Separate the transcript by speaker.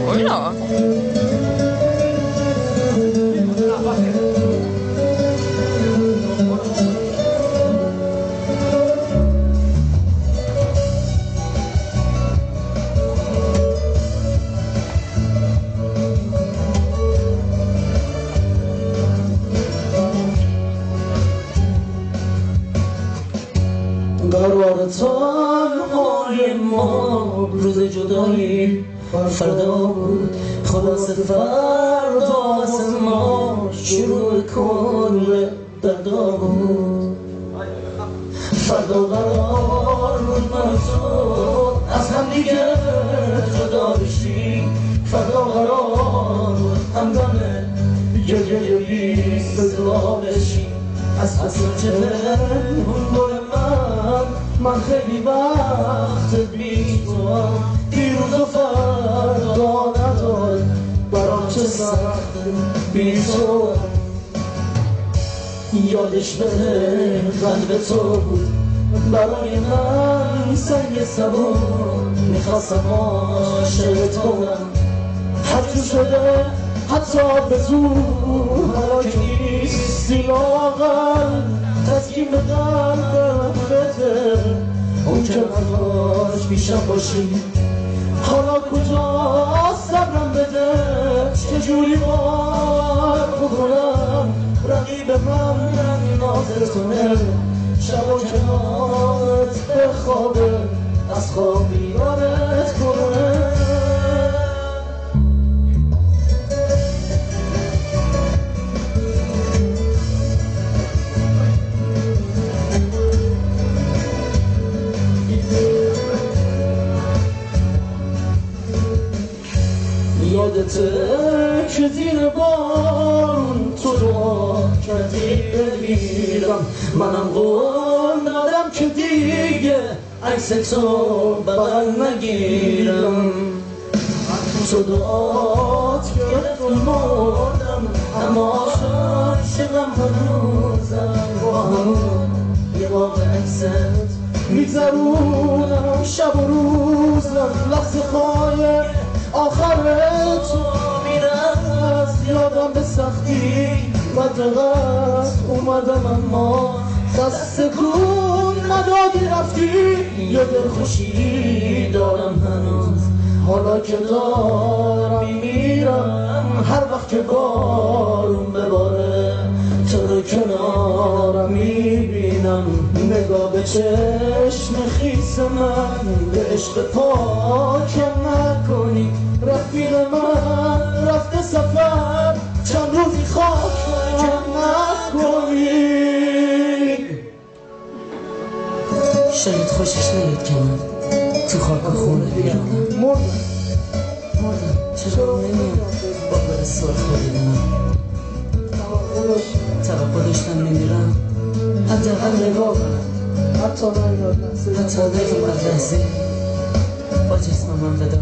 Speaker 1: Hola.
Speaker 2: قرار تنهای ما روز جدایی فردا بود خلاص فردا واسه ما شروع کل دردا بود فردا قرار بود من تو از هم دیگه جدا بشیم فردا قرار بود همدمه گریه بیست بزا بشیم از اصل تلفن من خیلی وقت بی تو هم دیروز و فردا ندار برام چه سخت بی تو یادش به قلب تو بود برای من سنگ سبون میخواستم عاشق تو هم هرچو شده حتی به زور حالا که نیستی لاغر تسکین به قلبم بده اون که من داشت پیشم باشی حالا کجا صبرم بده چجوری بار بکنم رقیب من ناظر کنه شب و کنارت بخوابه از خواب بیدارت کنه یادته که زیر بارون تو دعا کردی بمیرم منم قول دادم که دیگه عکس تو بغل نگیرم تو دعات گرفت مردم اما عاشقم هنوزم با همون یه باقی عکست میگذرونم شب و روزم لحظه خواهی آخر تو میرست یادم به سختی و دقت اومدم اما خسته کن ندادی رفتی یه دل خوشی دارم هنوز حالا که دارم میمیرم هر وقت که بارون بباره تو رو کنارم میبینم نگاه به چشم خیس من به عشق پاکم نکنی رفیق من رفته سفر چند روزی خاکم نکنی شاید خوشش نیاد که من تو خاک خونه بیرانم مردم چرا نمیام با بر سرخ ببینم توقع داشتم میمیرم حداقل نگاه کنم حتی نگاه از لحظه با جسم من ودا